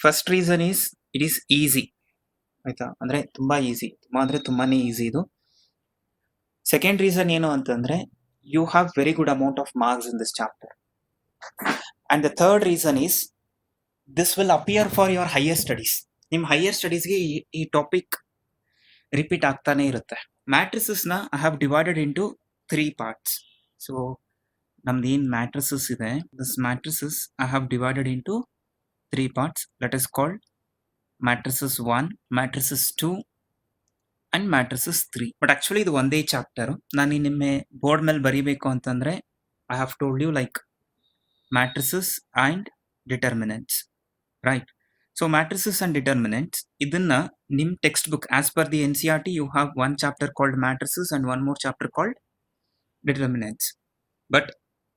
First reason is it is easy ಆಯ್ತಾ, ಅಂದ್ರೆ ತುಂಬಾ ಈಸಿ, ತುಂಬಾ ಅಂದ್ರೆ ತುಂಬಾನೇ ಈಸಿ ಇದು. ಸೆಕೆಂಡ್ ರೀಸನ್ ಏನು ಅಂತಂದ್ರೆ you have very good amount of marks in this chapter. And the third reason is this will appear for your higher studies. ನಿಮ್ಮ ಹೈಯರ್ ಸ್ಟಡೀಸ್ಗೆ ಈ ಟಾಪಿಕ್ ರಿಪೀಟ್ ಆಗ್ತಾನೆ ಇರುತ್ತೆ. ಮ್ಯಾಟ್ರಿಸಸ್ ನ I have divided into 3 parts. So ನಮ್ದು ಏನ್ matrices ಇದೆ, this matrices I have divided into 3 parts. That is called matrices 1, matrices 2 and matrices 3. But actually ಇದು ಒಂದೇ ಚಾಪ್ಟರ್. ನಾನು ನಿನ್ನೆ ಬೋರ್ಡ್ ಮೇಲೆ ಬರೀಬೇಕು ಅಂತಂದ್ರೆ I have told you like matrices and determinants, right? So matrices and determinants ಇದನ್ನ ನಿಮ್ text book as per the NCERT you have one chapter called matrices and one more chapter called determinants. But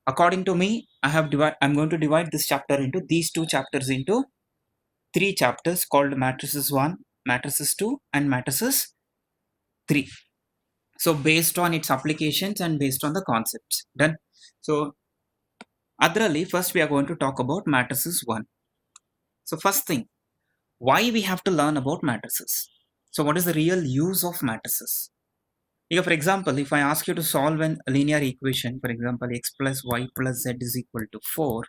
according to me I'm going to divide this chapter into these two chapters into 3 chapters called matrices 1, matrices 2 and matrices 3. So based on its applications and based on the concepts. Done. So adralli first we are going to talk about matrices 1. So first thing, why we have to learn about matrices. So what is the real use of matrices? Here, for example, if I ask you to solve a linear equation, for example x plus y plus z is equal to 4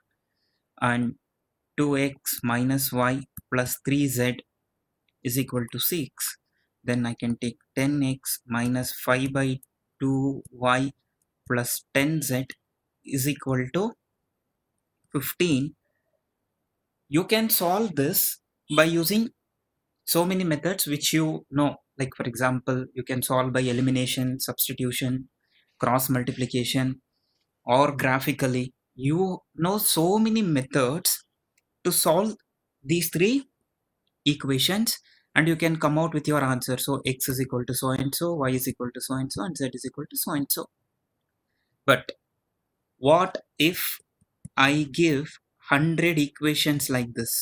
and 2x minus y plus 3z is equal to 6, then I can take 10x minus 5 by 2y plus 10z is equal to 15. You can solve this by using so many methods which you know. Like for example, you can solve by elimination, substitution, cross multiplication, or graphically. You know so many methods to solve these 3 equations and you can come out with your answer. So x is equal to so and so, y is equal to so and so, and z is equal to so and so. But what if I give 100 equations like this,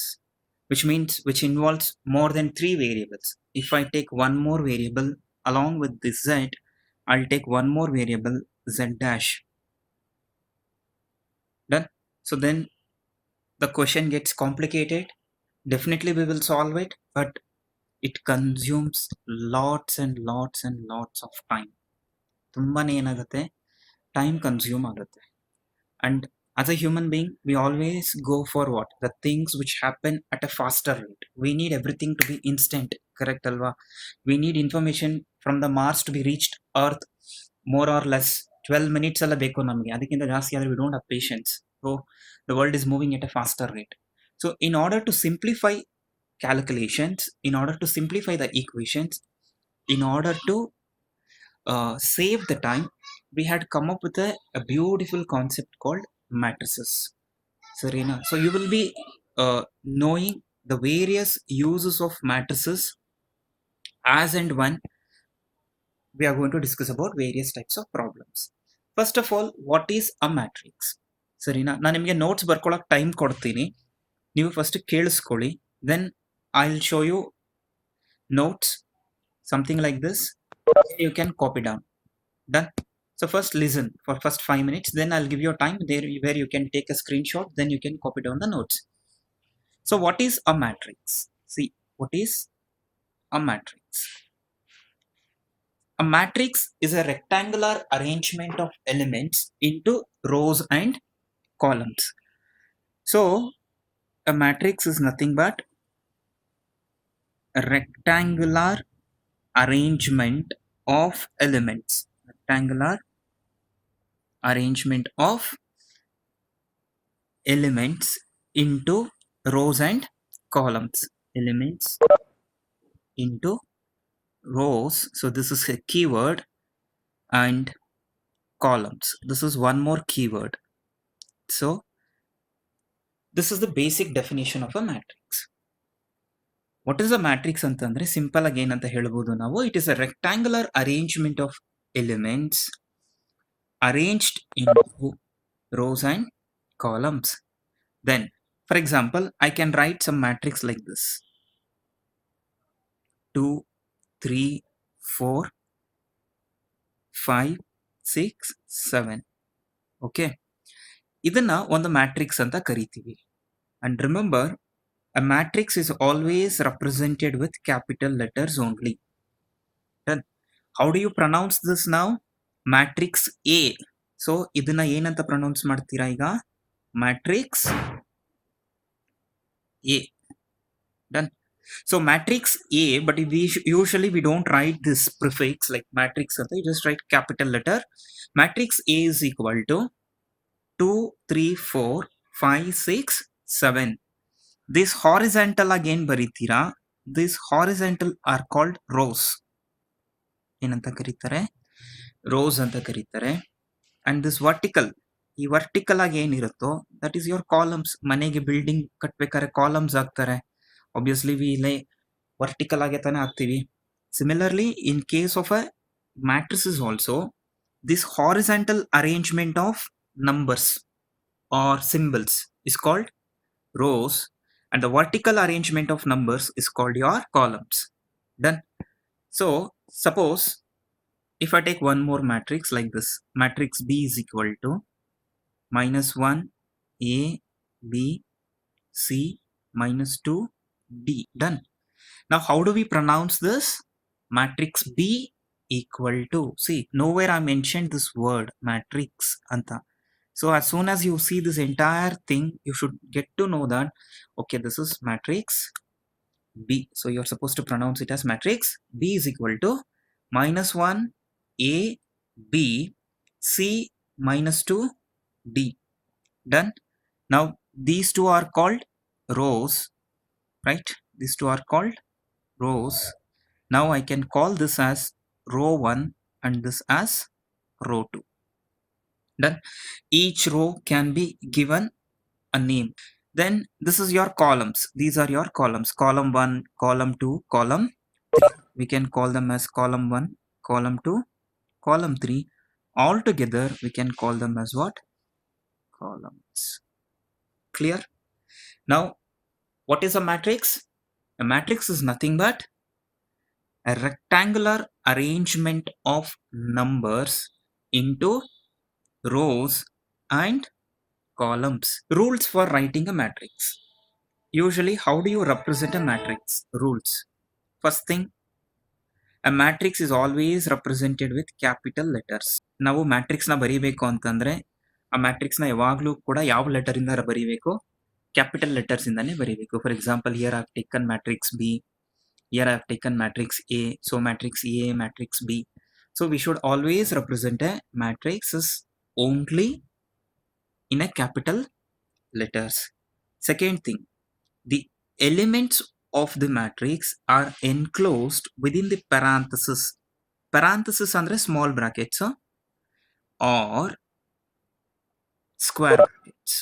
which involves more than 3 variables? If I take one more variable along with this z, I'll take one more variable z dash. Done. So then the question gets complicated. Definitely we will solve it, but it consumes lots and lots and lots of time. ತುಂಬಾನೇ ಏನಾಗುತ್ತೆ, time consume ಆಗುತ್ತೆ. And as a human being, we always go for what? The things which happen at a faster rate. We need everything to be instant, correct alva? We need information from the Mars to be reached Earth more or less 12 minutes alla ಬೇಕು ನಮಗೆ, ಅದಕ್ಕಿಂತ ಜಾಸ್ತಿ ಆದರೆ we don't have patience. So the world is moving at a faster rate. So in order to simplify calculations, in order to simplify the equations, in order to save the time, we had come up with a beautiful concept called matrices. Serena, so you will be knowing the various uses of matrices as and when we are going to discuss about various types of problems. First of all, what is a matrix? Serena, ನಾನು ನಿಮಗೆ notes ಬರ್ಕೊಳ್ಳೋಕೆ time ಕೊಡ್ತೀನಿ, ನೀವು first ಕೇಳಿಸ್ಕೊಳ್ಳಿ, then I'll show you notes, something like this, you can copy down. Done. So first listen for first 5 minutes, then I'll give you a time there where you can take a screenshot, then you can copy down the notes. So what is a matrix? See, what is a matrix? A matrix is a rectangular arrangement of elements into rows and columns. So a matrix is nothing but a rectangular arrangement of elements. Rectangular arrangement of elements into rows and columns. Elements into rows, so this is a keyword, and columns, this is one more keyword. So this is the basic definition of a matrix. What is a matrix ಅಂತಂದ್ರೆ simple ಆಗಿ ಏನಂತ ಹೇಳ್ಬೋದು ನಾವು, it is a rectangular arrangement of elements arranged into rows and columns. Then for example, I can write some matrix like this: 2 3 4 5 6 7. Okay, ಇದನ್ನ ಒಂದು matrix ಅಂತ ಕರಿತೀವಿ. And remember, A matrix is always represented with capital letters only. Done. How do you pronounce this now? Matrix A. So ಇದನ್ನ ಏನಂತ pronounce ಮಾಡ್ತೀರಾ ಈಗ? Matrix A. Done. So matrix A, but usually we don't write this prefix like matrix, you just write capital letter. Matrix A is equal to 2, 3, 4, 5, 6, 7. This horizontal again ಬರೀತೀರಾ. This horizontal are called rows. ಏನಂತ ಕರೀತಾರೆ? Rows ಅಂತ ಕರೀತಾರೆ. And this vertical, ಈ vertical ಆಗಿ ಏನಿರುತ್ತೋ that is your columns. ಮನೆಗೆ building ಕಟ್ಬೇಕಾದ್ರೆ columns ಹಾಕ್ತಾರೆ. Obviously we ಲೇ vertical ಆಗಿ ತಾನೇ ಹಾಕ್ತೀವಿ. Similarly, in case of a matrices also, this horizontal arrangement of numbers or symbols is called rows, and the vertical arrangement of numbers is called your columns. Done. So suppose if I take one more matrix like this, matrix B is equal to -1 A B C -2 D. Done. Now how do we pronounce this? Matrix B equal to, see, nowhere I mentioned this word matrix anta. So as soon as you see this entire thing, you should get to know that okay, this is matrix B. So you're supposed to pronounce it as matrix B is equal to -1 A B C -2 D. Done. Now these two are called rows, right? These two are called rows. Now I can call this as row 1 and this as row 2. Done. Each row can be given a name. Then this is your columns. These are your columns. Column 1, column 2, column 3. We can call them as column 1, column 2, column 3. All together we can call them as what? Columns. Clear? Now what is a matrix? A matrix is nothing but a rectangular arrangement of numbers into rows and columns. Rules for writing a matrix. Usually, how do you represent a matrix? Rules. First thing, a matrix is always represented with capital letters. ನಾವು ಮ್ಯಾಟ್ರಿಕ್ಸ್ನ ಬರೀಬೇಕು ಅಂತಂದ್ರೆ ಆ ಮ್ಯಾಟ್ರಿಕ್ಸ್ನ ಯಾವಾಗಲೂ ಕೂಡ ಯಾವ letter ಇಂದ ಬರೀಬೇಕು? ಕ್ಯಾಪಿಟಲ್ ಲೆಟರ್ಸ್ ಇಂದಾನೆ ಬರೀಬೇಕು. For example, here I have taken matrix B, here I have taken matrix A, so matrix A, matrix B. So we should always represent a matrix as only in a capital letters. Second thing, the elements of the matrix are enclosed within the parenthesis. Parenthesis andre small brackets or square brackets.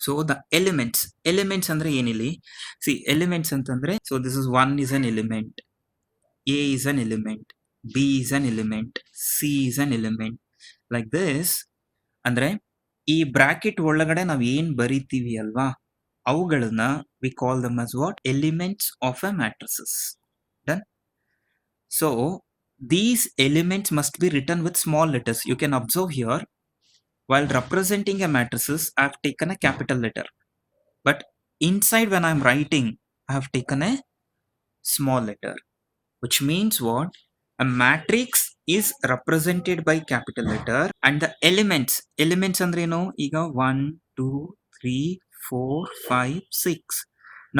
So the elements andre enili, see elements antandre, so this is 1 is an element, A is an element, B is an element, C is an element, like this. ಅಂದ್ರೆ ಈ bracket ಒಳಗಡೆ ನಾವು ಏನ್ ಬರಿತೀವಿ ಅಲ್ವಾ, ಅವುಗಳನ್ನ we call them as what? Elements of a matrices. Done. So these elements must be written with small letters. You can observe here, while representing a matrices, I have taken a capital letter, but inside when I'm writing, I have taken a small letter, which means what? A matrix is represented by capital letter and the elements andre no, iga 1 2 3 4 5 6.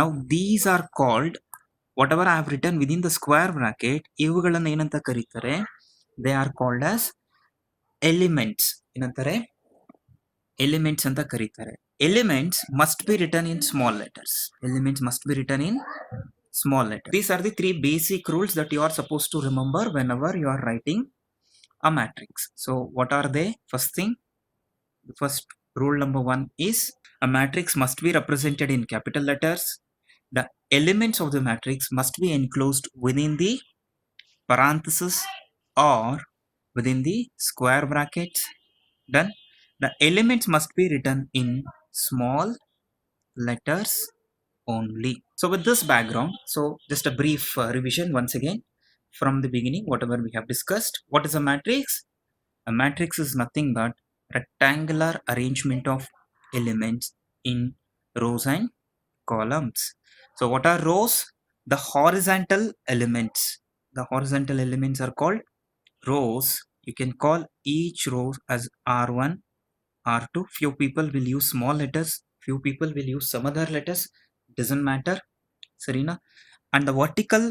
Now these are called, whatever I have written within the square bracket, ivugalanna enanta karitare? They are called as elements. Enantare? Elements anta karitare. Elements must be written in small letters. Elements must be written in small letters. These are the 3 basic rules that you are supposed to remember whenever you are writing a matrix. So what are they? First thing, the first rule number 1 is a matrix must be represented in capital letters. The elements of the matrix must be enclosed within the parenthesis or within the square brackets. Done. The elements must be written in small letters only. So with this background, so just a brief revision once again from the beginning, whatever we have discussed. What is a matrix? A matrix is nothing but rectangular arrangement of elements in rows and columns. So what are rows? The horizontal elements. The horizontal elements are called rows. You can call each row as R1, R2. Few people will use small letters, few people will use some other letters, doesn't matter. Serena. And the vertical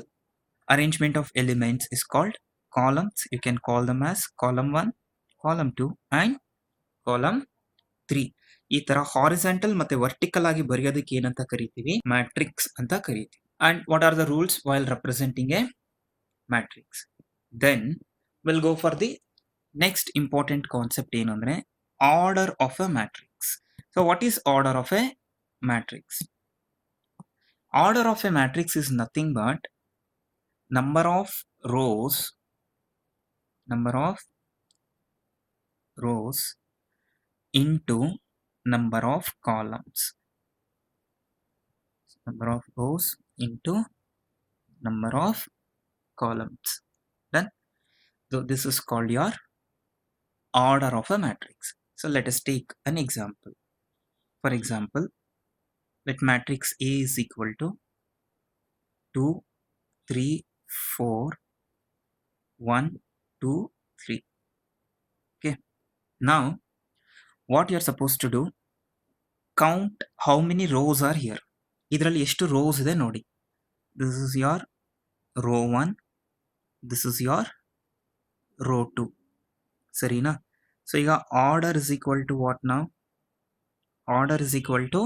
arrangement of elements is called columns. You can call them as column 1, column 2 and column 3. ಈ ತರ horizontal ಮತ್ತೆ vertical ಆಗಿ ಬರೆಯೋದಕ್ಕೆ ಏನಂತ ಕರಿತೀವಿ? Matrix ಅಂತ ಕರಿತೀವಿ. And what are the rules while representing a matrix? Then we'll go for the next important concept ಏನು ಅಂದ್ರೆ order of a matrix. So what is order of a matrix? Order of a matrix is nothing but number of rows into number of columns. Number of rows into number of columns. Done. So this is called your order of a matrix. So let us take an example. For example, let matrix A is equal to 2, 3, 4, 1, 2, 3. Okay. Now, what you are supposed to do, count how many rows are here. ಇದರಲ್ಲಿ ಎಷ್ಟು rows ಇದೆ ನೋಡಿ. This is your row 1. This is your row 2. ಸರಿನಾ? So ಈಗ order is equal to what now? Order is equal to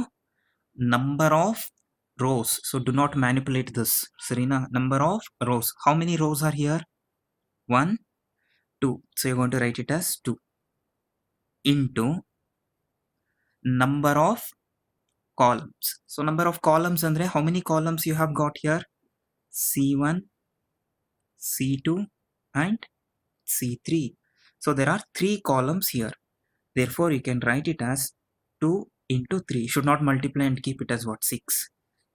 number of rows. So do not manipulate this. Serena, number of rows. How many rows are here? 1, 2. So you're going to write it as 2 into number of columns. So number of columns andre how many columns you have got here? C1, C2 and C3. So there are 3 columns here. Therefore you can write it as 2 into 3. Should not multiply and keep it as what? 6.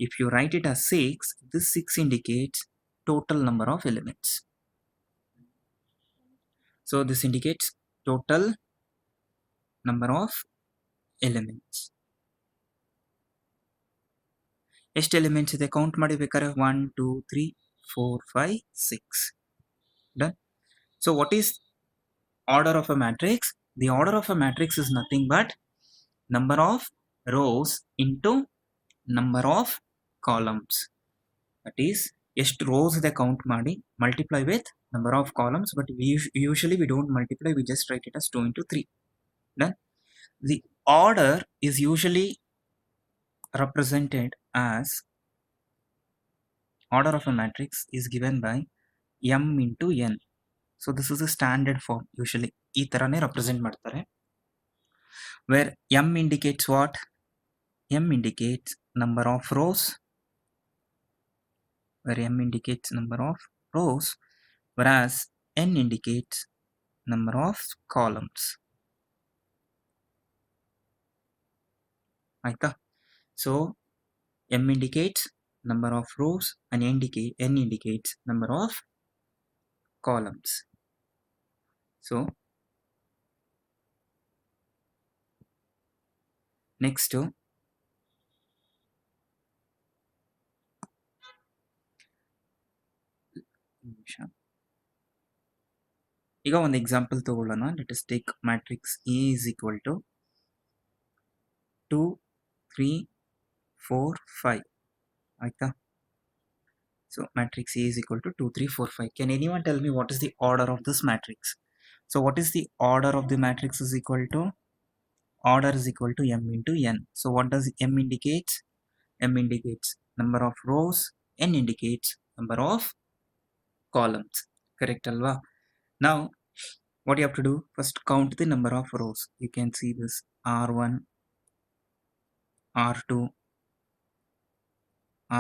If you write it as 6, this 6 indicates total number of elements. So this indicates total number of elements. ಎಷ್ಟು elements ಇದೆ count ಮಾಡಿ ಬೇಕಾದ್ರೆ 1 2 3 4 5 6. Done. So what is order of a matrix? The order of a matrix is nothing but number of rows into number of columns. That is ಎಷ್ಟು rows ಇದೆ count ಮಾಡಿ multiply with number of columns, but usually we don't multiply, we just write it as 2 into 3. Done. The order is usually represented as order of a matrix is given by m into n. So this is a standard form. Usually ಈ ತರನೇ represent ಮಾಡ್ತಾರೆ, where m indicates what? M indicates number of rows, whereas n indicates number of columns. ಆಯ್ತಾ? So m indicates number of rows and n indicates number of columns. So next ಈಗ ಒಂದು example ತಗೊಳ್ಳೋಣ. Let us take matrix A is equal to 2 3 4 5. ಆಯ್ತಾ? So matrix A is equal to 2 3 4 5. Can anyone tell me what is the order of this matrix? So what is the order of the matrix is equal to? Order is equal to m into n. So what does m indicate? M indicates number of rows, n indicates number of columns. Correct alva? Now what you have to do, first count the number of rows. You can see this R1, R2,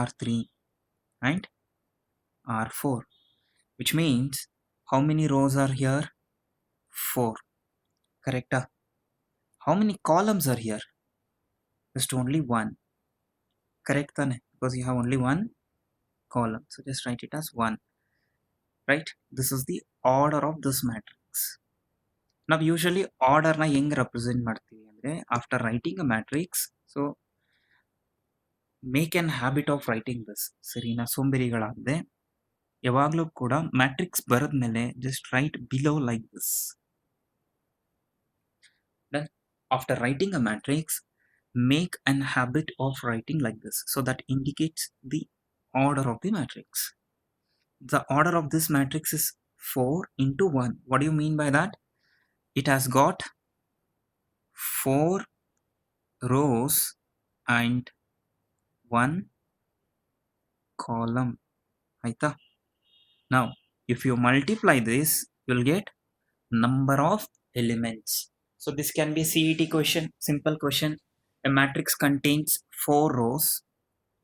R3 and R4, which means how many rows are here? 4. Correct? How many columns are here? Just only 1. Correct? Because you have only 1 column. So just write it as 1. Right? This is the order of this matrix. Now usually order na ಹೆಂಗ್ represent ಮಾಡ್ತೀವಿ ಅಂದ್ರೆ after writing a matrix, so make an habit of writing this. ಸರಿನಾ? ಸೋಂಬೇರಿಗಳಾಗದೆ ಯಾವಾಗಲೂ ಕೂಡ matrix ಬರೆದ್ಮೇಲೆ just right below like this. Then after writing a matrix, make an habit of writing like this, so that indicates the order of the matrix. The order of this matrix is 4 into 1. What do you mean by that? It has got 4 rows and 1 column. Aita? Now if you multiply this, you'll get number of elements. So this can be CET question, simple question. A matrix contains 4 rows.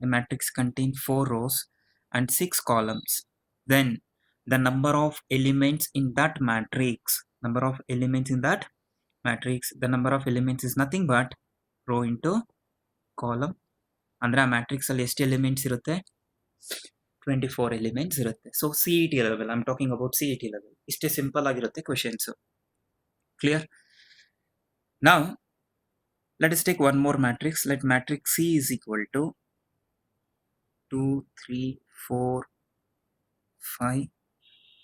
A matrix contains 4 rows and 6 columns. Then the number of elements in that matrix, the number of elements is nothing but row into column. ಅಂದ್ರೆ ಆ matrix ಅಲ್ಲಿ ಎಷ್ಟು elements ಇರುತ್ತೆ? 24 elements ಇರುತ್ತೆ. So CET level, I am talking about CET level. ಇಷ್ಟೇ simple ಆಗಿರುತ್ತೆ questions. Clear? Now let us take one more matrix. Let matrix C is equal to 2, 3, 4, 5,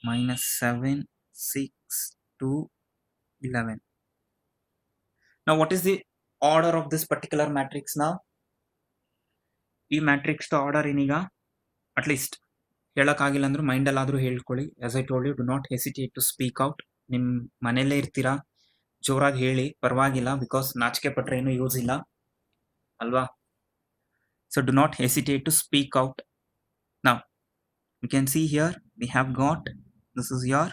minus 7, 6, 2, 11. Now what is the order of this particular matrix now? ಈ matrix order ಏನೀಗ at least ಹೇಳೋಕ್ಕಾಗಿಲ್ಲ ಅಂದ್ರೂ ಮೈಂಡಲ್ಲಾದರೂ ಹೇಳ್ಕೊಳ್ಳಿ. As I told you, do not hesitate to speak out. ನಿಮ್ಮ ಮನೆಯಲ್ಲೇ ಇರ್ತೀರಾ, ಜೋರಾಗಿ ಹೇಳಿ, ಪರವಾಗಿಲ್ಲ, ಬಿಕಾಸ್ ನಾಚಿಕೆ ಪಟ್ರೆ ಏನೂ ಯೂಸ್ ಇಲ್ಲ ಅಲ್ವಾ? So do not hesitate to speak out. Now you can see here we have got, this is your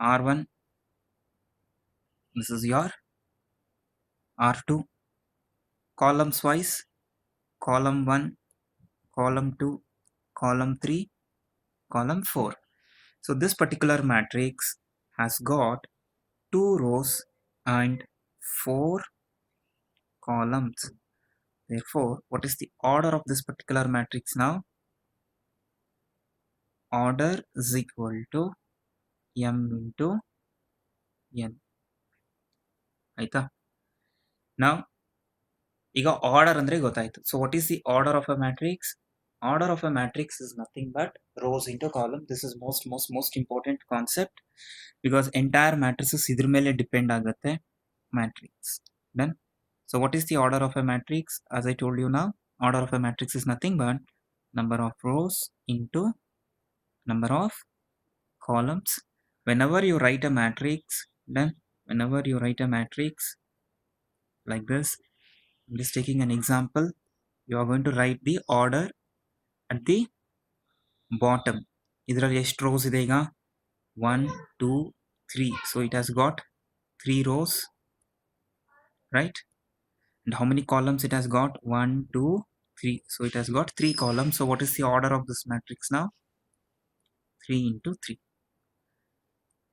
R1, this is your R2, columns wise, column 1, column 2, column 3, column 4. So this particular matrix has got 2 rows and 4 columns. Therefore, what is the order of this particular matrix now? Order is equal to m into n. ಆಯ್ತಾ? Now ಈಗ order ಅಂದ್ರೆ ಗೊತ್ತಾಯ್ತು. So what is the order of a matrix? Order of a matrix is nothing but rows into column. This is most important concept, because entire matrices ಇದ್ರ ಮೇಲೆ depend ಆಗುತ್ತೆ matrix. Done? So what is the order of a matrix? As I told you now, order of a matrix is nothing but number of rows into number of columns. Whenever you write a matrix, then whenever you write a matrix like this, I'm just taking an example. You are going to write the order at the bottom. ಇದರಲ್ಲಿ ಎಷ್ಟು rows ಇದೆ ಈಗ? 1, 2, 3. So it has got 3 rows, right? And how many columns it has got? 1, 2, 3. So it has got 3 columns. So what is the order of this matrix now? 3 into 3.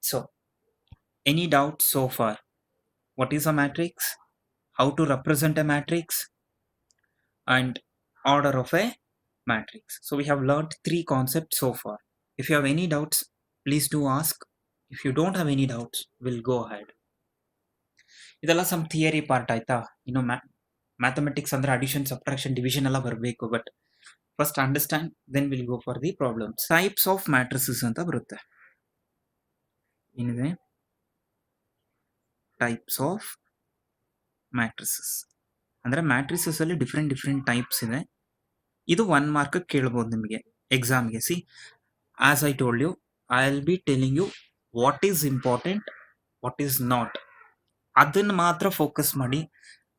So any doubts so far? What is a matrix? How to represent a matrix? And order of a matrix. So we have learned 3 concepts so far. If you have any doubts, please do ask. If you don't have any doubts, we'll go ahead. ಇದೆಲ್ಲ some theory part ಆಯ್ತಾ? ಇನ್ನು mathematics ಅಂದ್ರೆ addition, subtraction, division ಎಲ್ಲ ಬರಬೇಕು. But first understand, then will go for the problems. Types of matrices ಅಂತ ಬರುತ್ತೆ. ಏನಿದೆ? Types of matrices ಅಂದ್ರೆ ಮ್ಯಾಟ್ರಿಸಸ್ ಅಲ್ಲಿ ಡಿಫ್ರೆಂಟ್ ಟೈಪ್ಸ್ ಇದೆ. ಇದು 1 ಮಾರ್ಕ್ ಕೇಳ್ಬೋದು ನಿಮಗೆ ಎಕ್ಸಾಮ್ಗೆ. See, as I told you, I will be telling you what is important, what is not. ಅದನ್ನ ಮಾತ್ರ ಫೋಕಸ್ ಮಾಡಿ.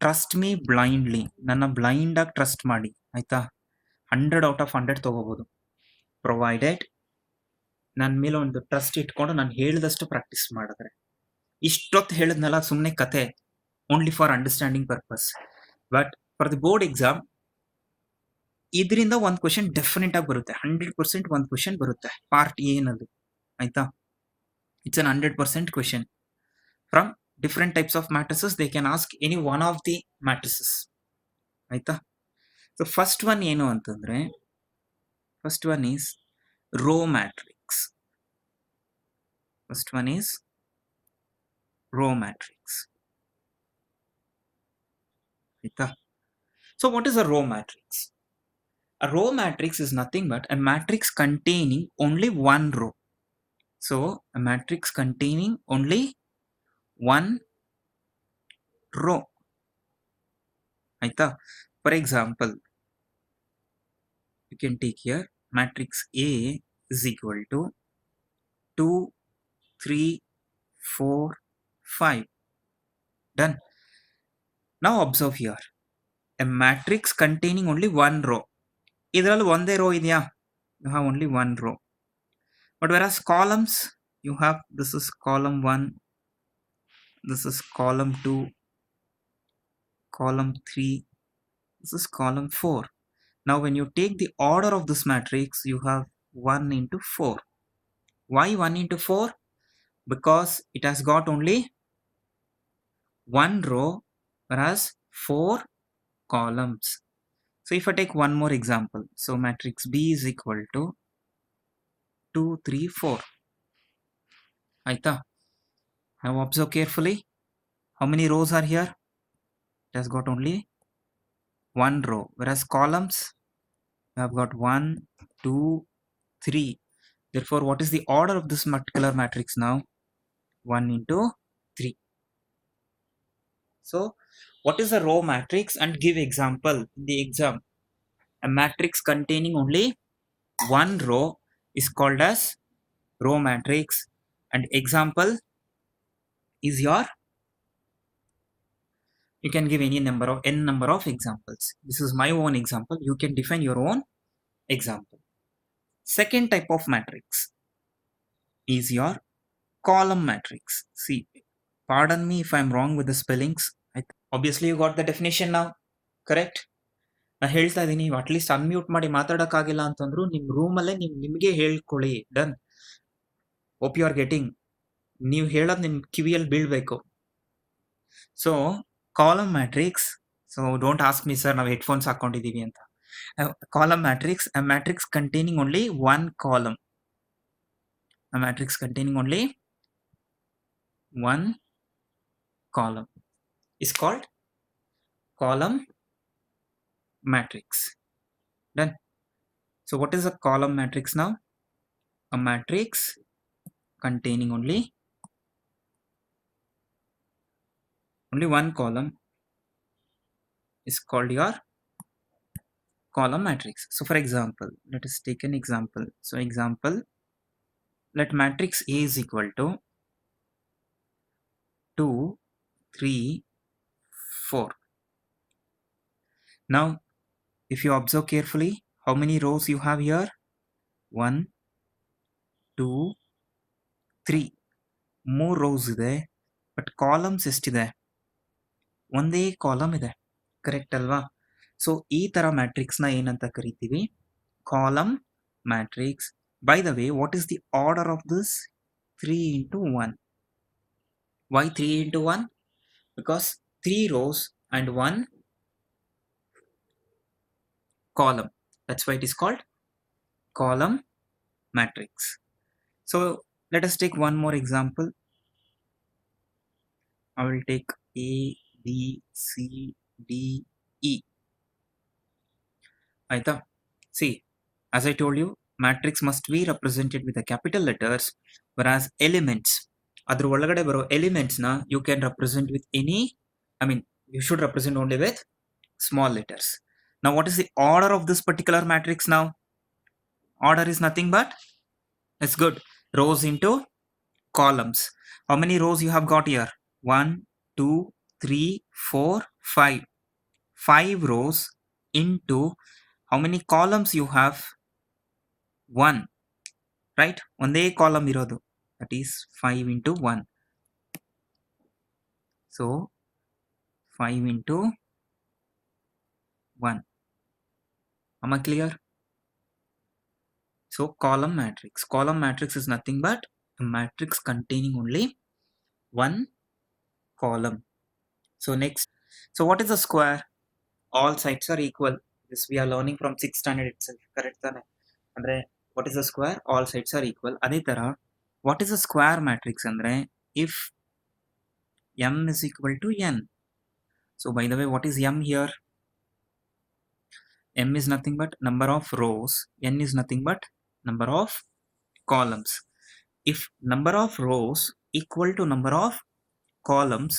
Trust me blindly. ನನ್ನ ಬ್ಲೈಂಡ್ ಆಗಿ ಟ್ರಸ್ಟ್ ಮಾಡಿ, ಆಯ್ತಾ? 100 ಔಟ್ ಆಫ್ 100 ತಗೋಬಹುದು, ಪ್ರೊವೈಡೆಡ್ ನನ್ನ ಮೇಲೆ ಒಂದು ಟ್ರಸ್ಟ್ ಇಟ್ಕೊಂಡು ನಾನು ಹೇಳಿದಷ್ಟು ಪ್ರಾಕ್ಟೀಸ್ ಮಾಡಿದ್ರೆ. ಇಷ್ಟೊತ್ತು ಹೇಳಿದ್ನಲ್ಲ ಸುಮ್ಮನೆ ಕತೆ, only for understanding purpose. But for the board exam ಇದರಿಂದ ಒಂದು ಕ್ವಶನ್ ಡೆಫಿನೆಟ್ ಆಗಿ ಬರುತ್ತೆ. 100% ಒಂದು ಕ್ವಶನ್ ಬರುತ್ತೆ, ಪಾರ್ಟ್ ಏನದು, ಆಯ್ತಾ? It's an 100% question. From different types of matrices they can ask any one of the matrices, ಆಯ್ತಾ? ಸೊ ಫಸ್ಟ್ ಒನ್ ಏನು ಅಂತಂದ್ರೆ, first one is row matrix. First one is row matrix, ಆಯ್ತಾ? So what is a row matrix? A row matrix is nothing but a matrix containing only one row. So a matrix containing only one row. Aita? For example, you can take here matrix A is equal to 2, 3, 4, 5. Done. Now observe here. A matrix containing only one row. ಇದರಲ್ಲಿ ಒಂದೇ row ಇದೆಯಾ? You have only one row. But whereas columns, you have, this is column 1, this is column 2, column 3, this is column 4. Now when you take the order of this matrix, you have 1 into 4. Why 1 into 4? Because it has got only one row, whereas 4 columns. So if I take one more example, so matrix B is equal to 2, 3, 4. Aita? Now observe carefully. How many rows are here? It has got only one row, whereas columns, you have got 1, 2, 3. Therefore, what is the order of this particular matrix now? 1 into 3. So, what is a row matrix? And give example in the exam. A matrix containing only one row is called as row matrix, and example is your, you can give any number of n number of examples. This is my own example. You can define your own example. Second type of matrix is your column matrix. See, pardon me if I'm wrong with the spellings. Obviously you got the definition now, correct? ನಾ ಹೇಳ್ತಾ ಇದ್ದೀನಿ, ನೀವು at least unmute ಮಾಡಿ ಮಾತಾಡೋಕ್ಕಾಗಿಲ್ಲ ಅಂತಂದ್ರು ನಿಮ್ಮ ರೂಮಲ್ಲೇ ನಿಮಗೆ ಹೇಳ್ಕೊಳ್ಳಿ. Done. Hope you are getting. ನೀವು ಹೇಳೋದು ನಿಮ್ಮ ಕಿವಿಯಲ್ಲಿ ಬೀಳ್ಬೇಕು. So column matrix, so don't ask me sir ನಾವು ಹೆಡ್ಫೋನ್ಸ್ ಹಾಕೊಂಡಿದ್ದೀವಿ ಅಂತ. Column matrix, a matrix containing only one column. A matrix containing only one column is called column matrix. Done. So what is a column matrix now? A matrix containing only one column is called your column matrix. So for example, let us take an example. So example, let matrix A is equal to 2, 3, 4. Now if you observe carefully, how many rows you have here? 1, 2, 3. More rows ಇದೆ, but columns ಎಷ್ಟಿದೆ? ಒಂದೇ column ಇದೆ, correct ಅಲ್ವಾ? So ಈ ತರ matrix ನ ಏನಂತ ಕರಿತೀವಿ? Column matrix. By the way, what is the order of this? 3 into 1. Why 3 into 1? Because 3 rows and 1 column. That's why it is called column matrix. So let us take one more example. I will take A, B, C, D, E. Aita? See, as I told you, matrix must be represented with the capital letters, whereas elements, adru ಒಳಗಡೆ ಬರೋ elements na you can represent with any, you should represent only with small letters. Now what is the order of this particular matrix now? Order is nothing but, it's good, rows into columns. How many rows you have got here? 1, 2, 3, 4, 5. 5 rows into how many columns you have? 1, right? ಒಂದೇ column ಇರೋದು, that is 5 into 1. So 5 into 1. Am I clear? So column matrix. Column matrix is nothing but a matrix containing only one column. So next, so what is a square? All sides are equal. This we are learning from 6th standard itself, correct ತಾನೆ? ಅಂದ್ರೆ what is a square? All sides are equal. ಅದೇ ತರ what is a square matrix ಅಂದ್ರೆ if m is equal to n. So by the way, what is m here? M is nothing but number of rows, N is nothing but number of columns. If number of rows equal to number of columns,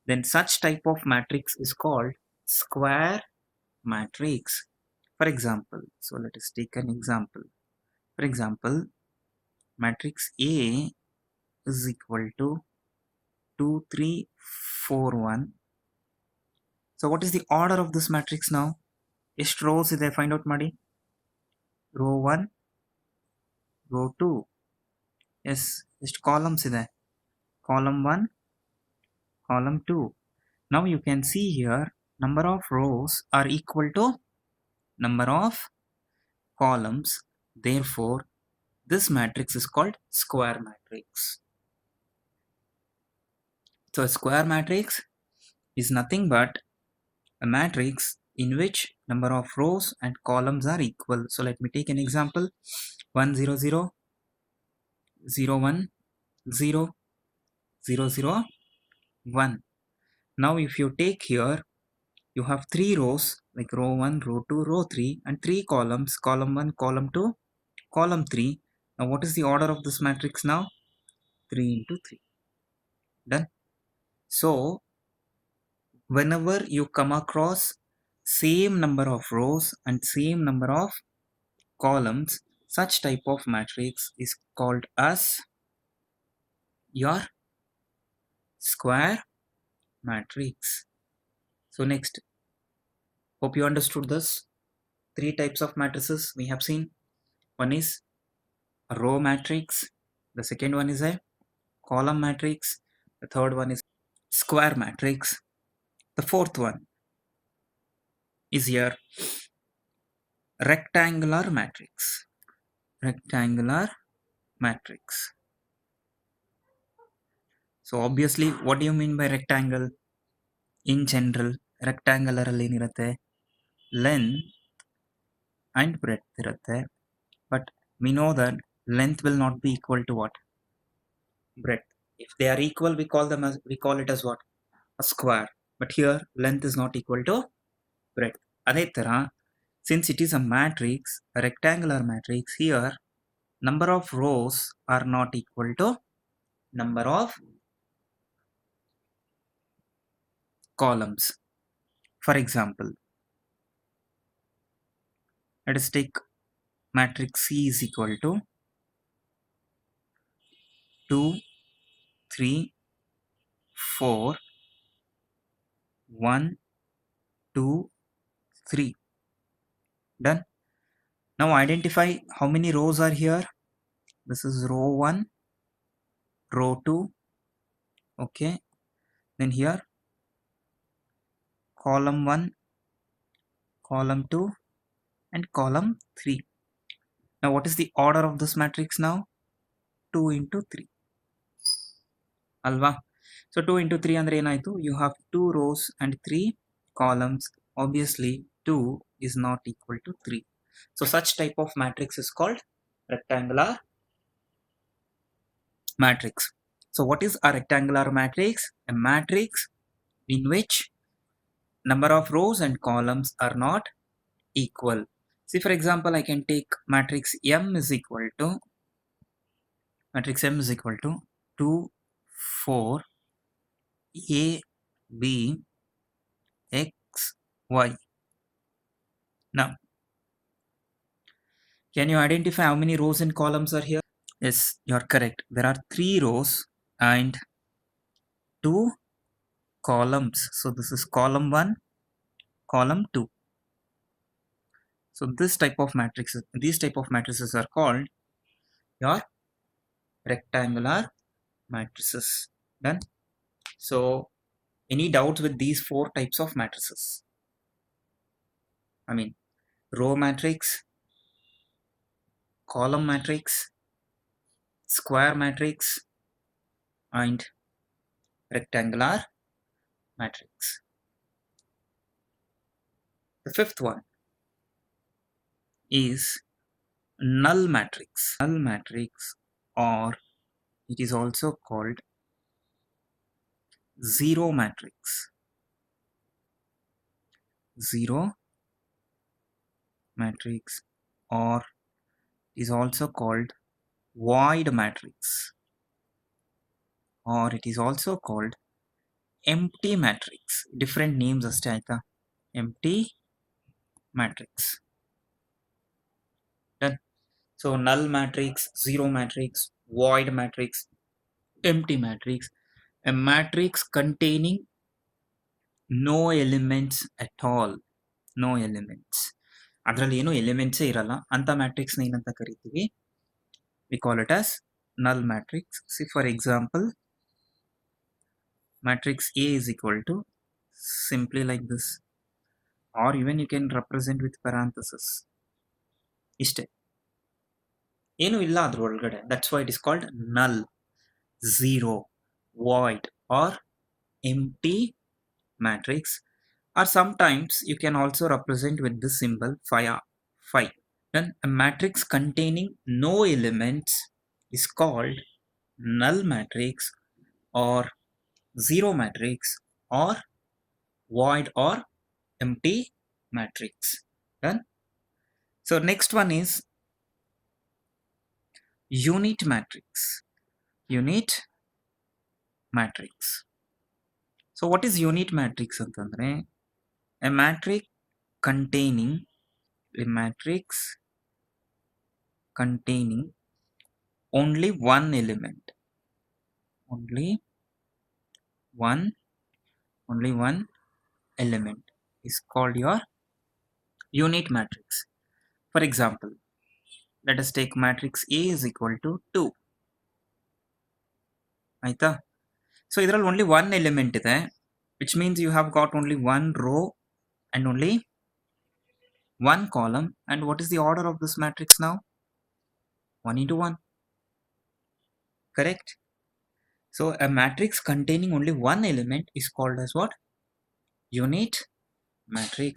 then such type of matrix is called square matrix. For example, so let us take an example. For example, matrix A is equal to 2, 3, 4, 1. So what is the order of this matrix now? ಎಷ್ಟು rows ಇದೆ find out ಮಾಡಿ. Row 1, row 2. Yes, ಎಷ್ಟು columns ಇದೆ? Column 1, column 2. Now you can see here number of rows are equal to number of columns. Therefore, this matrix is called square matrix. So a square matrix is nothing but a matrix in which number of rows and columns are equal. So let me take an example. 1 0 0 0 1 0 0 0 1. Now if you take here, you have 3 rows like row 1, row 2, row 3 and 3 columns, column 1, column 2, column 3. Now what is the order of this matrix now? 3 into 3. Done. So whenever you come across same number of rows and same number of columns, such type of matrix is called as your square matrix. So next, hope you understood this. 3 types of matrices we have seen. One is a row matrix, the second one is a column matrix, the third one is square matrix, the fourth one is your rectangular matrix. Rectangular matrix. So obviously, what do you mean by rectangle? In general, rectangular ಅಲ್ಲಿ ಏನಿರುತ್ತೆ, length and breadth ಇರುತ್ತೆ. But we know that length will not be equal to what? Breadth. If they are equal, we call it as what? A square. But here, length is not equal to breadth. ಅದೇ ತರ, since it is a matrix, a rectangular matrix, here number of rows are not equal to number of columns. For example, let us take matrix C is equal to 2, 3, 4, 1, 2, 3. Done. Now identify how many rows are here. This is row 1, row 2. Okay. Then here column 1, column 2 and column 3. Now what is the order of this matrix now? 2 into 3. Alva. So 2 into 3 andre enaitu? You have 2 rows and 3 columns. Obviously 2 is not equal to 3. So such type of matrix is called rectangular matrix. So what is a rectangular matrix? A matrix in which number of rows and columns are not equal. See, for example, I can take matrix M is equal to 2, 4, A, B, X, Y. Now, can you identify how many rows and columns are here? Yes, you're correct. There are 3 rows and 2 columns. So this is column 1, column 2. So these type of matrices are called your rectangular matrices. Done. So any doubts with these 4 types of matrices? I mean, row matrix, column matrix, square matrix and rectangular matrix. The fifth one is null matrix. Null matrix, or it is also called zero matrix. Zero matrix, or is also called void matrix, or it is also called empty matrix. Different names ಅಷ್ಟೇ ಆಯ್ತಾ. Empty matrix. Done. So null matrix, zero matrix, void matrix, empty matrix, a matrix containing no elements at all. No elements. ಅದರಲ್ಲಿ ಏನು ಎಲಿಮೆಂಟ್ಸೇ ಇರಲ್ಲ ಅಂತ ಮ್ಯಾಟ್ರಿಕ್ಸ್ನ ಏನಂತ ಕರಿತೀವಿ? We call it as null matrix. See, for example, matrix A is equal to simply like this, or even you can represent with parenthesis. ಇಷ್ಟೇ, ಏನು ಇಲ್ಲ ಅದ್ರ ಒಳಗಡೆ. That's why it is called null, zero, void, or empty matrix. Or sometimes you can also represent with this symbol phi. Then a matrix containing no elements is called null matrix, or zero matrix, or void or empty matrix. Done. So next one is unit matrix. Unit matrix. So what is unit matrix ಅಂತಂದ್ರೆ a matrix containing only one element. Only one element is called your unit matrix. For example, let us take matrix A is equal to 2. ಆಯ್ತಾ? So ಇದರಲ್ಲಿ only one element ಇದೆ, which means you have got only one row and only one column. And what is the order of this matrix now? 1 into 1. Correct? So a matrix containing only one element is called as what? Unit matrix.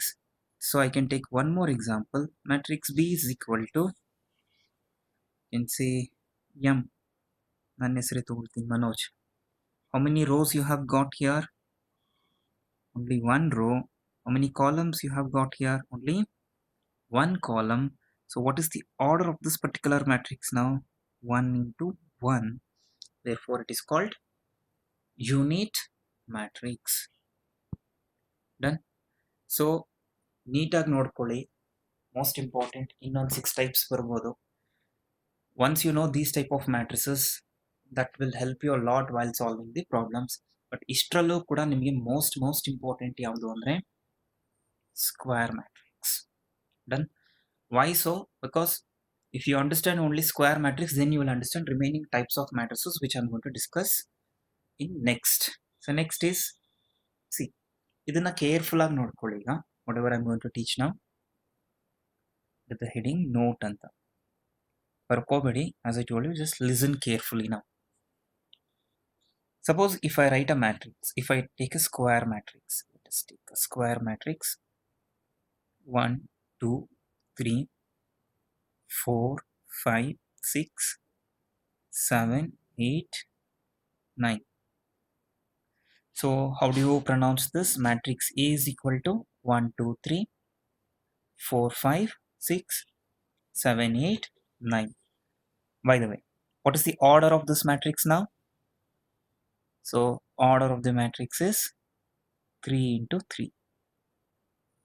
So I can take one more example. Matrix B is equal to, you can say M. Manoj. How many rows you have got here? Only one row. How many columns you have got here? Only one column. So what is the order of this particular matrix now? 1 into 1. Therefore it is called unit matrix. Done. So neatag nodಕೊಳ್ಳಿ. Most important, ಇನ್ನೊಂದು 6 types ಬರ್ಬೋದು. Once you know these type of matrices, that will help you a lot while solving the problems. But ಇಷ್ಟರಲ್ಲೂ ಕೂಡ ನಿಮಗೆ most important ಯಾವುದು ಅಂದ್ರೆ square matrix. Done. Why so? Because if you understand only square matrix, then you will understand remaining types of matrices, which I'm going to discuss in next. So next is, see, ಇದನ್ನ careful ಆಗಿ ನೋಡ್ಕೊಳ್ಳಿ. ಈಗ whatever I'm going to teach now, with the heading note ಅಂತ ಬರ್ಕೋಬೇಡಿ. As I told you, just listen carefully now. Suppose if I write a matrix, if I take a square matrix, let us take a square matrix 1, 2, 3, 4, 5, 6, 7, 8, 9. So how do you pronounce this? Matrix A is equal to 1, 2, 3, 4, 5, 6, 7, 8, 9. By the way, what is the order of this matrix now? So order of the matrix is 3 into 3.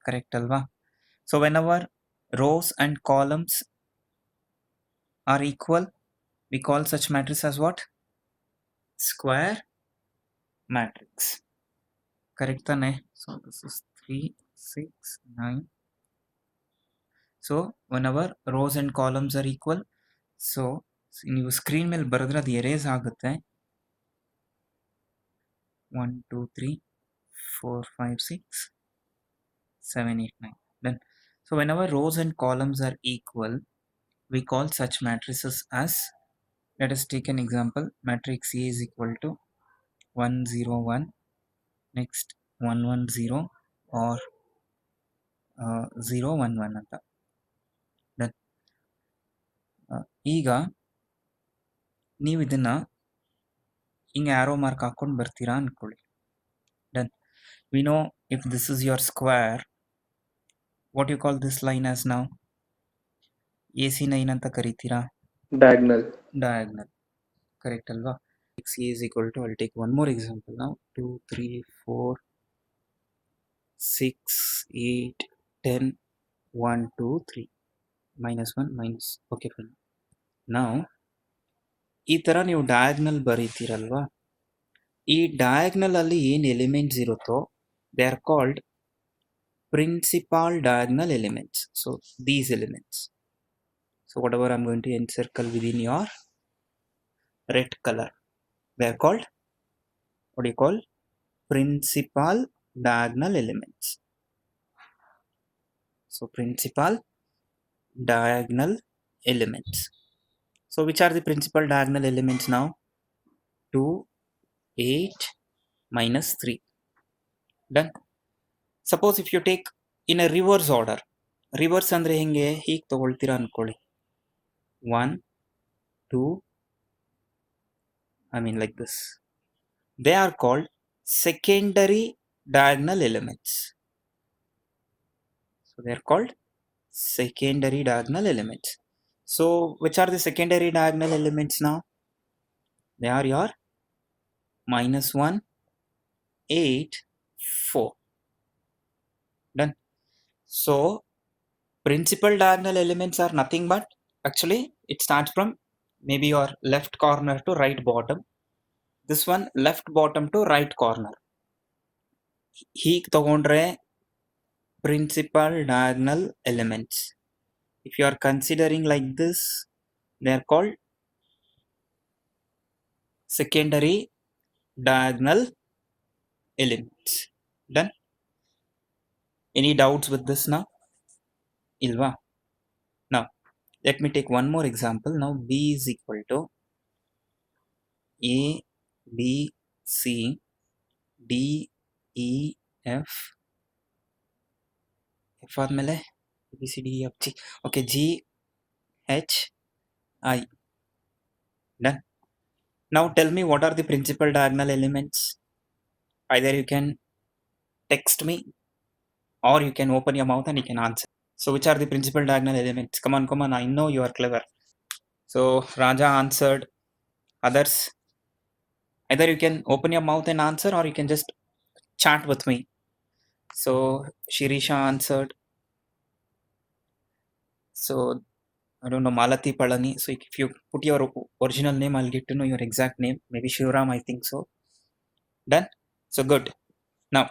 Correct alva? So whenever rows and columns are equal, we call such matrix as what? Square matrix. Correct tane? So this is 3, 6, 9. So whenever rows and columns are equal, so ನೀವು screen ಮೇಲೆ ಬರೆದ್ರೆ ಅದು erase ಆಗುತ್ತೆ. 1, 2, 3, 4, 5, 6, 7, 8, 9. Then so whenever rows and columns are equal, we call such matrices as, let us take an example. Matrix A is equal to 1, 0, 1, next 1, 1, 0, or 0, 1, 1 ಅಂತ. Then ಈಗ ನೀವು ಇದನ್ನ ಹಿಂಗೆ ಆರೋ ಮಾರ್ಕ್ ಹಾಕೊಂಡು ಬರ್ತೀರಾ ಅನ್ಕೊಳ್ಳಿ. Then we know if this is your square, what you call this line as now? AC ನ ಏನಂತ ಕರಿತೀರಾ? Diagonal. Diagonal. Correct ಅಲ್ವಾ? C is equal to, I'll take one more example now. 2, 3, 4, 6, 8, 10, 1, 2, 3. -1, minus. Okay, fine. Now, ಈ ತರ ನೀವು diagonal ಬರೀತೀರಲ್ವಾ, ಈ diagonal ಅಲ್ಲಿ ಏನ್ elements ಇರುತ್ತೋ they are called principal diagonal elements. So these elements. So whatever I'm going to encircle within your red color, they are called, what do you call, principal diagonal elements. So principal diagonal elements. So which are the principal diagonal elements now? 2, 8, minus 3. Done. Suppose if you take in a reverse order, reverse ಅಂದ್ರೆ ಹೆಂಗೆ, ಹೀಗೆ ತಗೊಳ್ತೀರಾ ಅನ್ಕೊಳ್ಳಿ. 1, 2, I mean like this. They are called secondary diagonal elements. So they are called secondary diagonal elements. So which are the secondary diagonal elements now? They are your -1, 8, 4. Done. So principal diagonal elements are nothing but, actually it starts from maybe your left corner to right bottom. This one left bottom to right corner. ಹೀಗೆ ತಗೊಂಡ್ರೆ principal diagonal elements. If you are considering like this, they are called secondary diagonal elements. Done. Any doubts with this now? Ilva. Now let me take one more example. Now B is equal to A, B, C, D, E, F. F ಆದ್ಮೇಲೆ A, B, C, D, E, F, G. Okay, G, H, I. Done. Now tell me what are the principal diagonal elements. Either you can text me or you can open your mouth and you can answer. So which are the principal diagonal elements? Come on, I know you are clever. So Raja answered. Others, either you can open your mouth and answer or you can just chat with me. So Shirisha answered. So I don't know, Malati Palani. So if you put your original name, I'll get to know your exact name. Maybe Shivram, I think so. Done. So good. Now,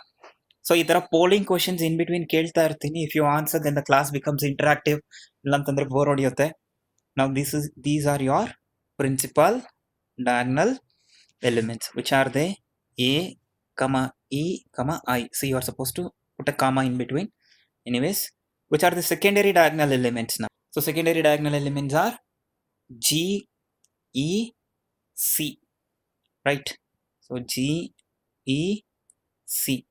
so ಈ ತರ polling questions in between ಕೇಳ್ತಾ ಇರ್ತೀನಿ. If you answer then the class becomes interactive. ಇಲ್ಲಾಂತಂದ್ರೆ bore ಹೊಡಿಯುತ್ತೆ. Now these are your principal diagonal elements. Which are they? A, comma E, comma I. See, you are supposed to put a comma in between. Anyways, which are the secondary diagonal elements now? So secondary diagonal elements are G, E, C. Right? So G, E, C.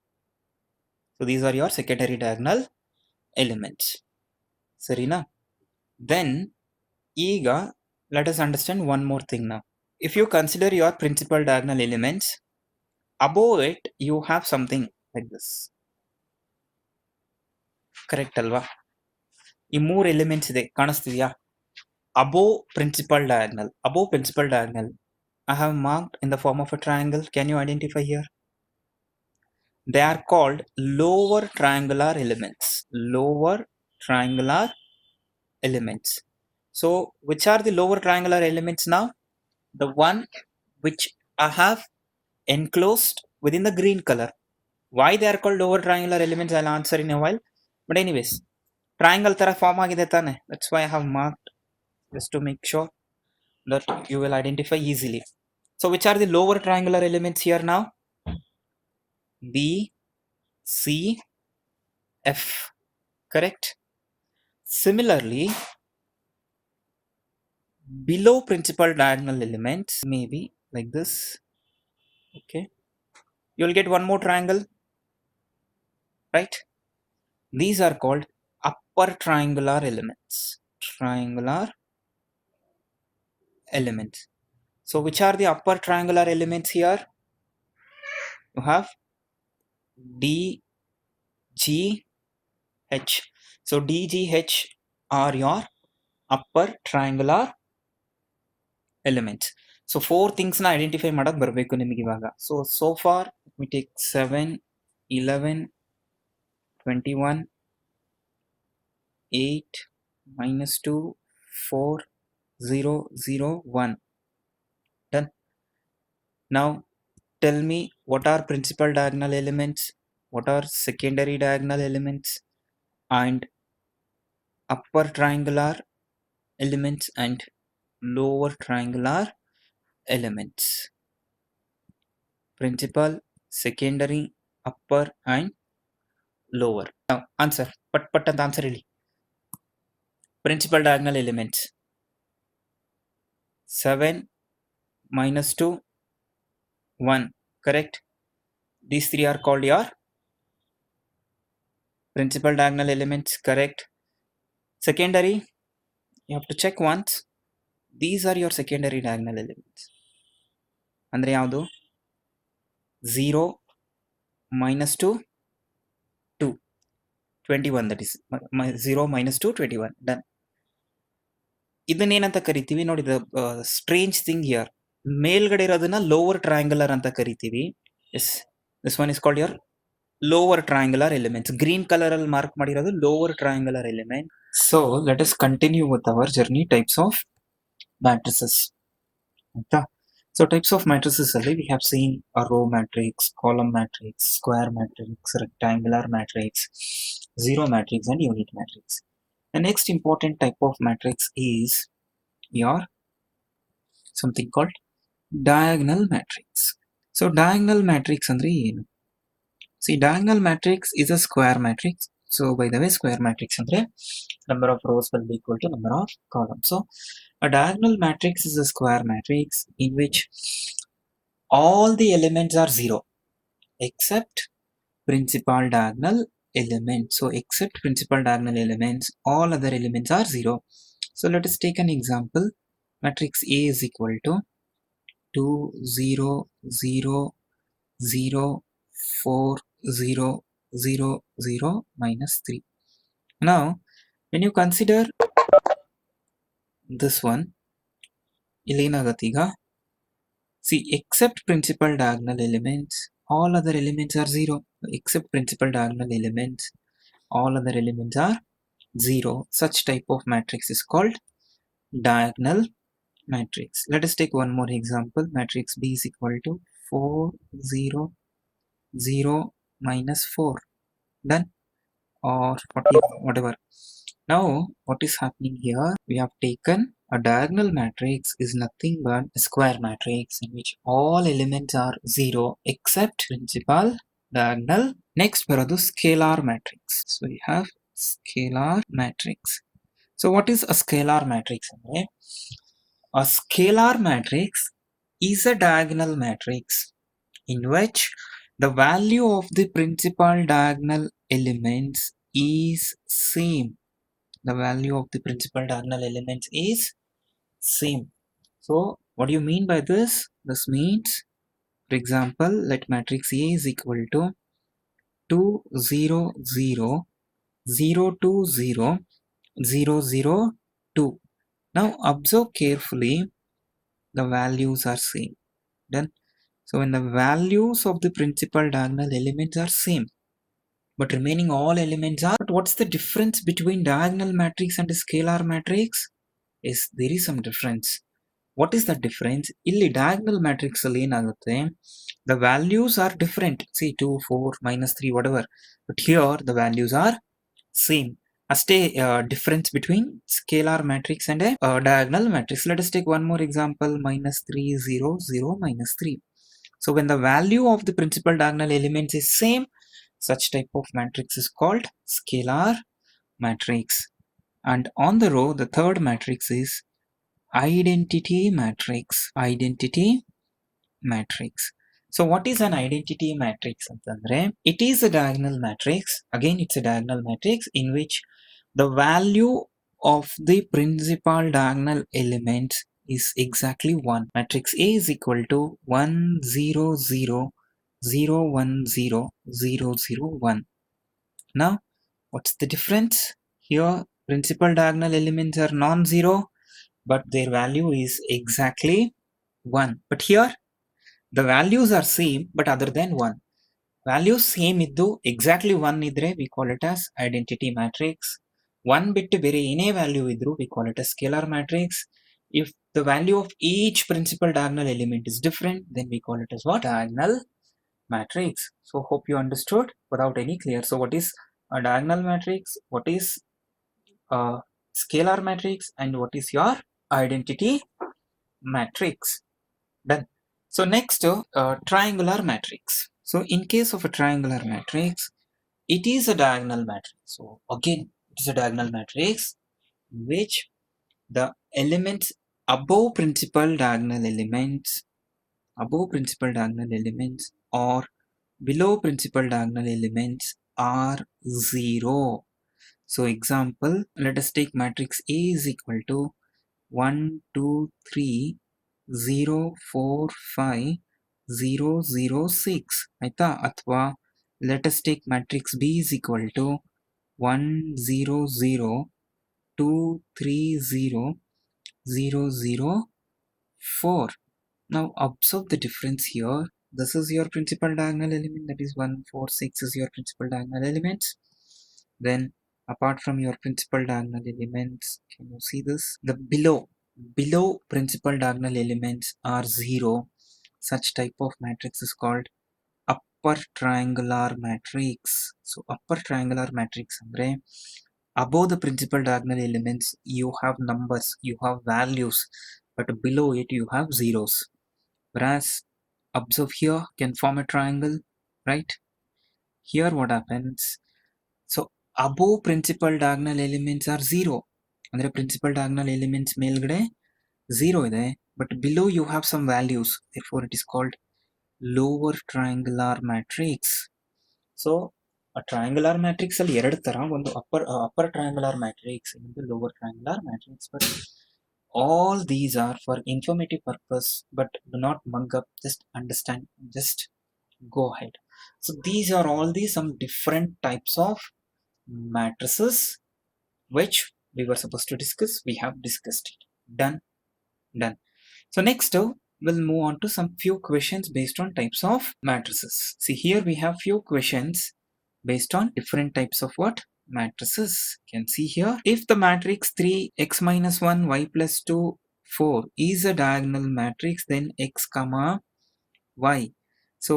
So these are your secondary diagonal elements. Sarina? Then Ega, let us understand one more thing now. If you consider your principal diagonal elements, above it you have something like this. Correct alva? ಈ 3 elements ಇದೆ, ಕಾಣಿಸ್ತಿದ್ಯಾ? Above principal diagonal. Above principal diagonal, I have marked in the form of a triangle. Can you identify here? They are called lower triangular elements. Lower triangular elements. So which are the lower triangular elements now? The one which I have enclosed within the green color. Why they are called lower triangular elements, I'll answer in a while. But anyways, triangle ತರ form ಆಗಿದೆ ತಾನೆ. That's why I have marked, just to make sure that you will identify easily. So which are the lower triangular elements here now? B, C, F. Correct? Similarly, below principal diagonal elements, maybe like this. Okay, you'll get one more triangle, right? These are called upper triangular elements. Triangular elements. So which are the upper triangular elements here? You have D, G, H. So D, G, H are your upper triangular elements. So 4 things na identify ಮಾಡಕ್ ಬರಬೇಕು ನಿಮಗೆ ಇವಾಗ. So far we take 7, 11, 21, 8, -2, 4, 0, 0, 1. Done. Now tell me what are principal diagonal elements, what are secondary diagonal elements, and upper triangular elements and lower triangular elements. Principal, secondary, upper and lower. Now answer. But the answer really. Principal diagonal elements. 7, -2, 1. Correct. These three are called your principal diagonal elements. Correct. Secondary, you have to check once. These are your secondary diagonal elements. Andre yavdu? 0, -2, 2. 21, that is 0, -2, 21. Done. ಇದನ್ನೇನಂತ ಕರಿತೀವಿ ನೋಡಿ, the strange thing here, ಮೇಲ್ಗಡೆ ಇರೋದನ್ನ lower triangular ಅಂತ ಕರಿತೀವಿ. Yes, this one is called your lower triangular elements. Green colour ಅಲ್ಲಿ mark ಮಾಡಿರೋದು lower triangular element. So let us continue with our journey. Types of matrices ಆಯ್ತಾ. So types of matrices ಅಲ್ಲಿ we have seen a row matrix, column matrix, square matrix, rectangular matrix, zero matrix and unit matrix. The next important type of matrix is your something called diagonal matrix. So diagonal matrix andre ಏನು? See, diagonal matrix is a square matrix. So by the way, square matrix andre number of rows will be equal to number of columns. So a diagonal matrix is a square matrix in which all the elements are zero except principal diagonal element. So except principal diagonal elements, all other elements are zero. So let us take an example. Matrix A is equal to 2, 0, 0, 0, 4, 0, 0, 0, -3. Now when you consider this one, illenagathega, see, except principal diagonal elements, all other elements are zero. Except principal diagonal elements, all other elements are zero. Such type of matrix is called diagonal matrix. Let us take one more example. Matrix B is equal to 4, 0, 0, -4. Done. Or 40, whatever. Now what is happening here? We have taken a diagonal matrix is nothing but a square matrix in which all elements are zero except principal diagonal. Next ಬರೋದು scalar matrix. So we have scalar matrix. So what is a scalar matrix? A scalar matrix is a diagonal matrix in which the value of the principal diagonal elements is same. The value of the principal diagonal elements is same. So what do you mean by this? This means, for example, let matrix A is equal to 2, 0, 0, 0, 2, 0, 0, 0, 2. Now observe carefully, the values are same. Done. So when the values of the principal diagonal elements are same, but remaining all elements are, but what's the difference between diagonal matrix and a scalar matrix? Is there is some difference. What is the difference? Illi diagonal matrix alli enagutte, the values are different. See, 2, 4, -3, whatever, but here the values are same. Aste difference between scalar matrix and a diagonal matrix. Let us take one more example. -3, 0, 0, -3. So when the value of the principal diagonal elements is same, such type of matrix is called scalar matrix. And on the row, the third matrix is identity matrix. Identity matrix. So what is an identity matrix antandre? It is a diagonal matrix. Again, it's a diagonal matrix in which the value of the principal diagonal elements is exactly 1. Matrix A is equal to 1, 0, 0, 0, 1, 0, 0, 0, 1. Now what's the difference? Here Principal diagonal elements are non-zero, but their value is exactly 1. But here, the values are same, but other than 1. Values same iddu exactly 1 idre we call it as identity matrix. 1 ಬಿಟ್ಟು ಬೇರೆ ಏನೇ value ಇದ್ರೂ we call it as scalar matrix. If the value of each principal diagonal element is different, then we call it as what? Diagonal matrix. So hope you understood without any clear. So what is a diagonal matrix? What is a scalar matrix? And what is your identity matrix? Done. So next, triangular matrix. So in case of a triangular matrix, it is a diagonal matrix. So again, it is a diagonal matrix in which the elements above principal diagonal elements, or below principal diagonal elements are 0. So example, let us take matrix A is equal to 1, 2, 3, 0, 4, 5, 0, 0, 6 ಆಯ್ತಾ. ಅಥವಾ let us take matrix B is equal to 1, 0, 0, 2, 3, 0, 0, 0, 4. Now observe the difference here. This is your principal diagonal element, that is 1, 4, 6 is your principal diagonal elements. Then apart from your principal diagonal elements, can you see this? The below principal diagonal elements are 0. Such type of matrix is called upper triangular matrix. So upper triangular matrix andre above the principal diagonal elements you have numbers, you have values, but below it you have zeros. Whereas observe here, can form a triangle, right? Here what happens? So above principal diagonal elements are 0. Andre principal diagonal elements ಮೇಲ್ಗಡೆ 0 ಇದೆ, but below you have some values, therefore it is called lower triangular matrix. So a triangular matrix ಅಲ್ಲಿ ಎರಡು ತರ, ಒಂದು upper triangular matrix, ಇನ್ನೊಂದು lower triangular matrix. But all these are for informative purpose, but do not mug up, just understand, just go ahead. So these are all these some different types of matrices which we were supposed to discuss. We have discussed it. Done. So next we'll move on to some few questions based on types of matrices. See, here we have few questions based on different types of what? Matrices. You can see here, if the matrix 3x minus 1 y plus 2 4 is a diagonal matrix, then x comma y. So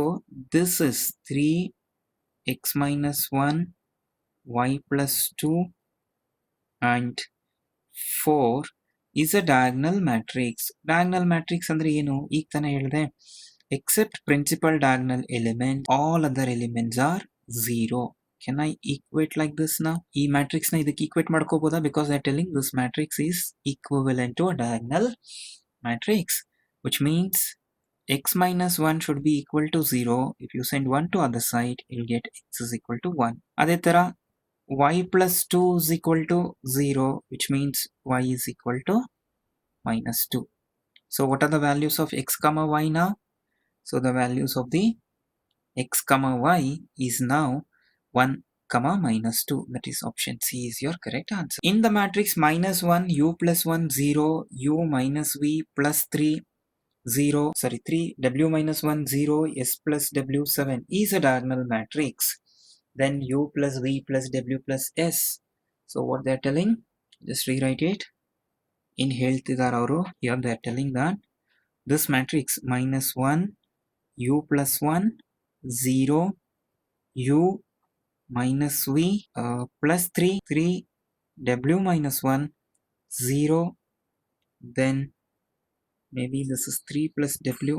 this is 3x minus 1 y plus 2 and 4 is a diagonal matrix. Diagonal matrix ಅಂದ್ರೆ ಏನು? ಈಗ ತಾನೇ ಹೇಳಿದೆ, except principal diagonal element, all other elements are 0. Can I equate like this now? ಈ matrix ನ ಇದಕ್ಕೆ equate ಮಾಡ್ಕೋಬೋದಾ? Because they're telling this matrix is equivalent to a diagonal matrix, which means x minus 1 should be equal to 0. If you send 1 to other side, you'll get x is equal to 1. ಅದೇ ತರ y plus 2 is equal to 0, which means y is equal to minus 2. So what are the values of x comma y now? So the values of the x comma y is now 1 comma minus 2. That is option C is your correct answer. In the matrix minus 1 u plus 1 0 u minus v plus 3 3 w minus 1 0 s plus w 7 is a diagonal matrix, then u plus v plus w plus s. So what they're telling, just rewrite it. In ಹೇಳ್ತಿದ್ದಾರೆ ಅವರು, here they're telling that this matrix minus 1 u plus 1 0 u minus v plus 3 w minus 1 0, then maybe this is 3 plus w,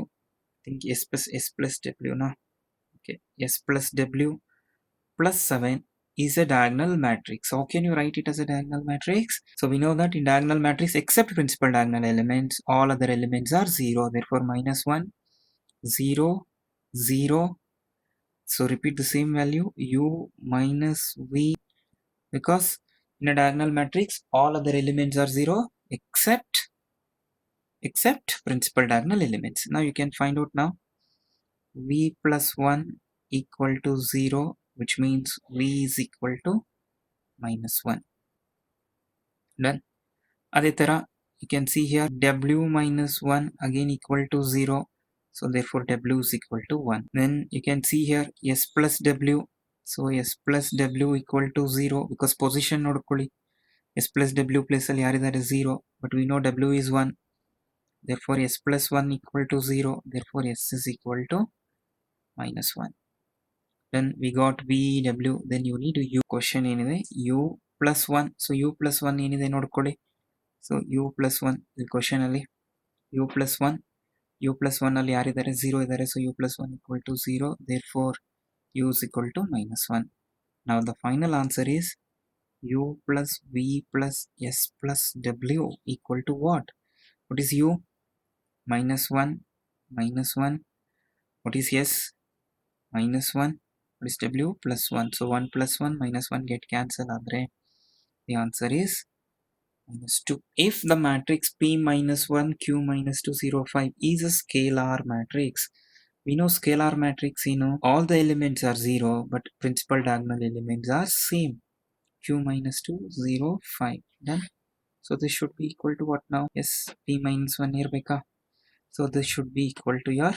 I think s plus w now. Okay, s plus w plus 7 is a diagonal matrix. How can you write it as a diagonal matrix? So we know that in diagonal matrix, except principal diagonal elements, all other elements are 0. Therefore minus 1 0 0. So repeat the same value, u minus v, because in a diagonal matrix all other elements are 0 except principal diagonal elements. Now you can find out now, v plus 1 equal to 0, which means v is equal to minus 1. Done. ಅದೇ ತರ you can see here w minus 1 again equal to 0. So therefore w is equal to 1. Then you can see here s plus w. So s plus w equal to 0 because position ನೋಡ್ಕೊಳ್ಳಿ s plus w place ಅಲ್ಲಿ ಯಾರಿದ್ದಾರೆ 0 but we know w is 1. Therefore s plus 1 equal to 0. Therefore s is equal to minus 1. Then we got v w. Then you need to u question ಏನಿದೆ u plus 1. So u plus 1 ಏನಿದೆ ನೋಡ್ಕೊಳ್ಳಿ. So u plus 1 ಈ question ಅಲ್ಲಿ u plus 1 ಅಲ್ಲಿ ಯಾರಿದ್ದಾರೆ 0 ಇದ್ದಾರೆ. So u plus 1 equal to 0. Therefore u is equal to minus 1. Now the final answer is u plus v plus s plus w equal to what? What is u? Minus 1 minus 1. What is s? Minus 1. What is w? Plus 1. So 1 plus 1 minus 1 get cancelled ಆದರೆ the answer is minus 2. If the matrix P minus 1 Q minus 2 0 5 is a scalar matrix, we know scalar matrix, all the elements are 0 but principal diagonal elements are same. Q minus 2 0 5. Done. So this should be equal to what now? Yes, P minus 1 ಇರಬೇಕಾ? So this should be equal to your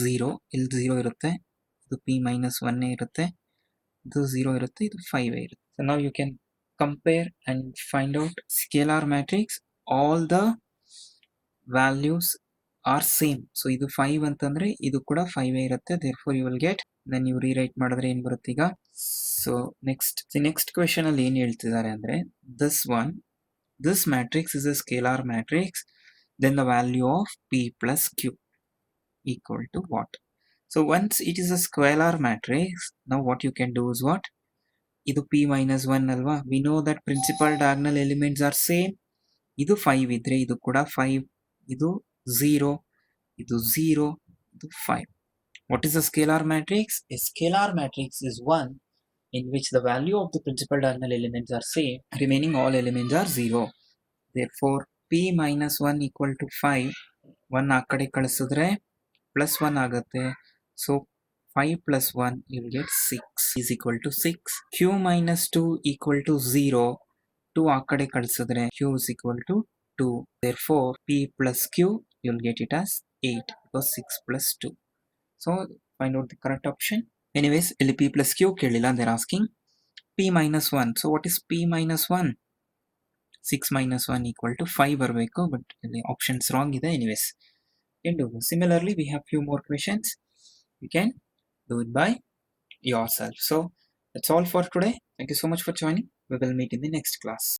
0. ಇಲ್ಲಿ 0 ಇರುತ್ತೆ, ಇದು P minus 1 ಇರುತ್ತೆ, ಇದು 0 ಇರುತ್ತೆ, ಇದು 5 ಇರುತ್ತೆ. So now you can compare and find out scalar matrix. All the values are same. So ಇದು 5 ಅಂತಂದ್ರೆ ಇದು ಕೂಡ 5 ಇರುತ್ತೆ. Therefore you will get, then you rewrite ಮಾಡಿದ್ರೆ ಏನು ಬರುತ್ತೆ ಈಗ. So next question ಅಲ್ಲಿ ಏನು ಹೇಳ್ತಿದ್ದಾರೆ ಅಂದ್ರೆ this matrix is a scalar matrix, then the value of P plus Q equal to what? So once it is a scalar matrix, now what you can do is what? ಇದು P minus 1 ಅಲ್ವಾ? We know that principal diagonal elements are same. ಇದು 5 ಇದ್ರೆ ಇದು ಕೂಡ 5, ಇದು 0, ಇದು 0, ಇದು 5. What is a scalar matrix? A scalar matrix is one in which the value of the principal diagonal elements are same, remaining all elements are 0. Therefore P minus 1 equal to 5. 1 ಆ ಕಡೆ ಕಳಿಸಿದ್ರೆ plus 1 ಆಗುತ್ತೆ. So 5 plus 1 you'll get 6 is equal to 6. Q minus 2 equal to 0. 2 ಆ ಕಡೆ ಕಳಿಸಿದ್ರೆ Q is equal to 2. Therefore P plus Q you'll get it as 8 because 6 plus 2. So find out the correct option. Anyways ಇಲ್ಲಿ P plus Q ಕೇಳಿಲ್ಲ, they're asking P minus 1. So what is P minus 1? 6 minus 1 equal to 5 ಬರಬೇಕು, but ಇಲ್ಲಿ options wrong ಇದೆ. Anyways can do. Similarly we have few more questions. You can do it by yourself. So that's all for today. Thank you so much for joining. We will meet in the next class.